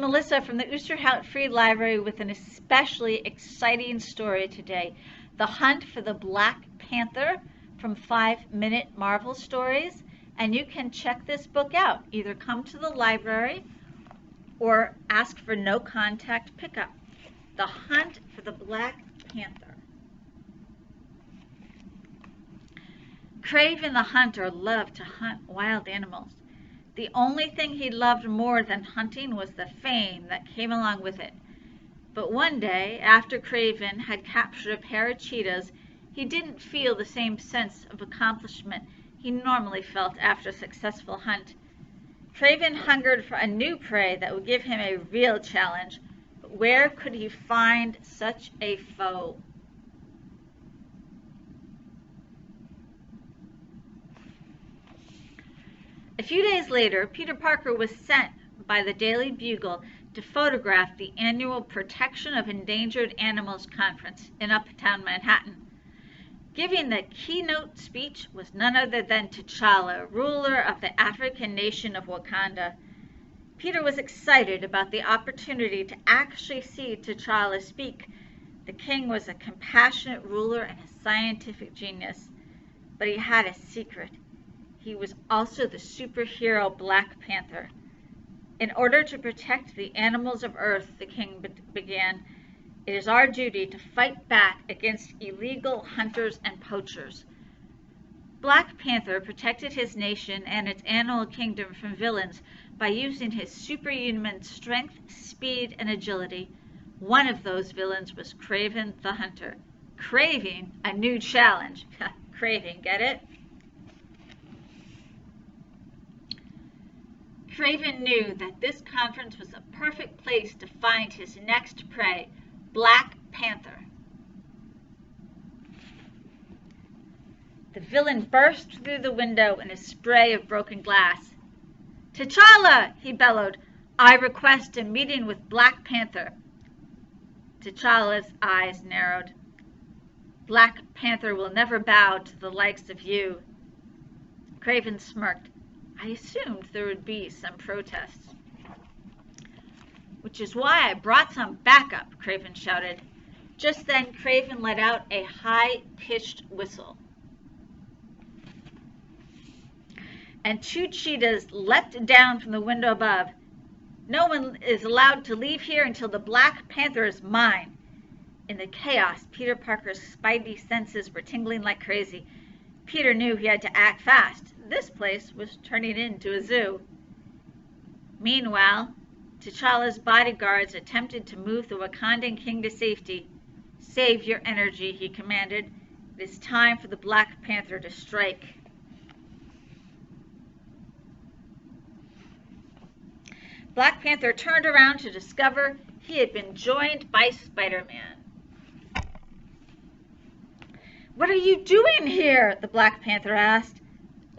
Melissa from the Oosterhout Free Library with an especially exciting story today. The Hunt for the Black Panther from 5 Minute Marvel Stories. And you can check this book out. Either come to the library or ask for no contact pickup. The Hunt for the Black Panther. Craven the Hunter loved to hunt wild animals. The only thing he loved more than hunting was the fame that came along with it. But one day, after Craven had captured a pair of cheetahs, he didn't feel the same sense of accomplishment he normally felt after a successful hunt. Craven hungered for a new prey that would give him a real challenge. But where could he find such a foe? A few days later, Peter Parker was sent by the Daily Bugle to photograph the annual Protection of Endangered Animals Conference in Uptown Manhattan. Giving the keynote speech was none other than T'Challa, ruler of the African nation of Wakanda. Peter was excited about the opportunity to actually see T'Challa speak. The king was a compassionate ruler and a scientific genius, but he had a secret. He was also the superhero Black Panther. In order to protect the animals of Earth, the king began, it is our duty to fight back against illegal hunters and poachers. Black Panther protected his nation and its animal kingdom from villains by using his superhuman strength, speed, and agility. One of those villains was Craven the Hunter, craving a new challenge. Craving, get it? Craven knew that this conference was a perfect place to find his next prey, Black Panther. The villain burst through the window in a spray of broken glass. T'Challa, he bellowed, I request a meeting with Black Panther. T'Challa's eyes narrowed. Black Panther will never bow to the likes of you. Craven smirked. I assumed there would be some protests. Which is why I brought some backup, Craven shouted. Just then, Craven let out a high-pitched whistle. And 2 cheetahs leapt down from the window above. No one is allowed to leave here until the Black Panther is mine. In the chaos, Peter Parker's spidey senses were tingling like crazy. Peter knew he had to act fast. This place was turning into a zoo. Meanwhile, T'Challa's bodyguards attempted to move the Wakandan king to safety. Save your energy, he commanded. It is time for the Black Panther to strike. Black Panther turned around to discover he had been joined by Spider-Man. What are you doing here? The Black Panther asked.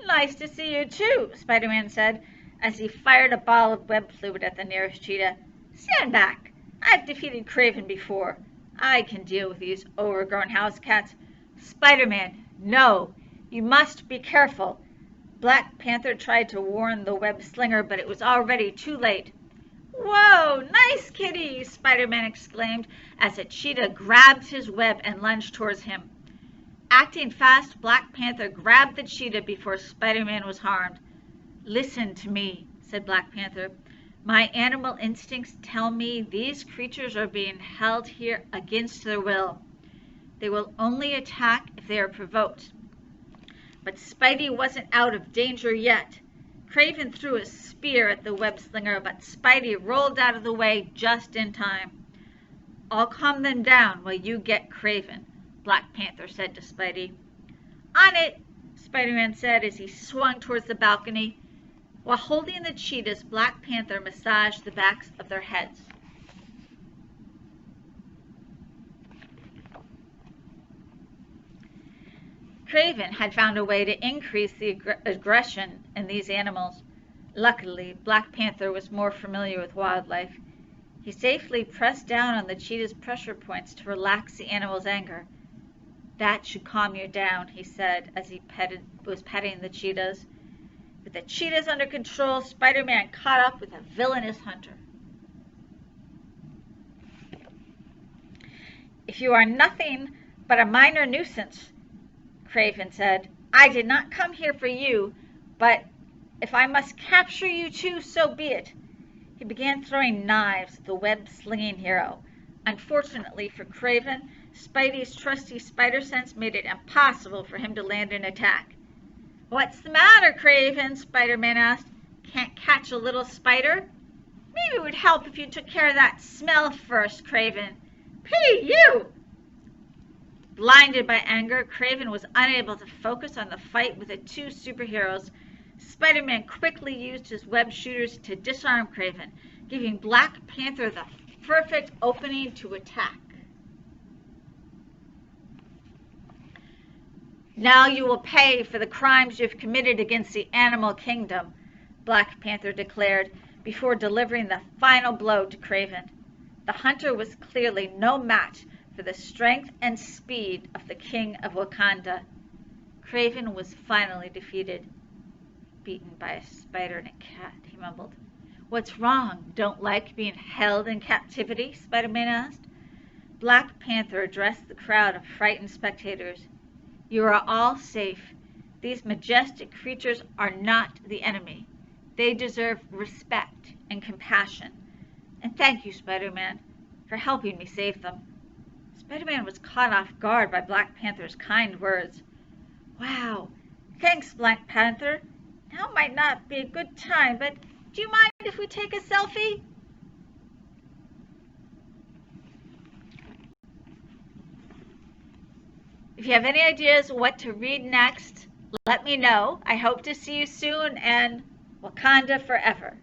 Nice to see you too, Spider-Man said, as he fired a ball of web fluid at the nearest cheetah. Stand back. I've defeated Craven before. I can deal with these overgrown house cats. Spider-Man, no. You must be careful. Black Panther tried to warn the web slinger, but it was already too late. Whoa, nice kitty, Spider-Man exclaimed as a cheetah grabbed his web and lunged towards him. Acting fast, Black Panther grabbed the cheetah before Spider-Man was harmed. Listen to me, said Black Panther. My animal instincts tell me these creatures are being held here against their will. They will only attack if they are provoked. But Spidey wasn't out of danger yet. Craven threw a spear at the web slinger, but Spidey rolled out of the way just in time. I'll calm them down while you get Craven, Black Panther said to Spidey. On it, Spider-Man said as he swung towards the balcony. While holding the cheetahs, Black Panther massaged the backs of their heads. Craven had found a way to increase the aggression in these animals. Luckily, Black Panther was more familiar with wildlife. He safely pressed down on the cheetah's pressure points to relax the animal's anger. That should calm you down, he said as he was petting the cheetahs. With the cheetahs under control, Spider-Man caught up with a villainous hunter. "If you are nothing but a minor nuisance," Craven said, "I did not come here for you, but if I must capture you too, so be it." He began throwing knives at the web-slinging hero. Unfortunately for Craven, Spidey's trusty spider sense made it impossible for him to land an attack. "What's the matter, Craven?" Spider-Man asked. "Can't catch a little spider?" "Maybe it would help if you took care of that smell first, Craven." "Pete, you!" Blinded by anger, Craven was unable to focus on the fight with the two superheroes. Spider-Man quickly used his web shooters to disarm Craven, giving Black Panther the perfect opening to attack. "Now you will pay for the crimes you've committed against the animal kingdom," Black Panther declared before delivering the final blow to Craven. The hunter was clearly no match for the strength and speed of the King of Wakanda. Craven was finally defeated. "Beaten by a spider and a cat," he mumbled. "What's wrong? Don't like being held in captivity?" Spider-Man asked. Black Panther addressed the crowd of frightened spectators. "You are all safe. These majestic creatures are not the enemy. They deserve respect and compassion. And thank you, Spider-Man, for helping me save them." Spider-Man was caught off guard by Black Panther's kind words. "Wow, thanks, Black Panther. Now might not be a good time, but do you mind if we take a selfie?" If you have any ideas what to read next, let me know. I hope to see you soon, and Wakanda forever.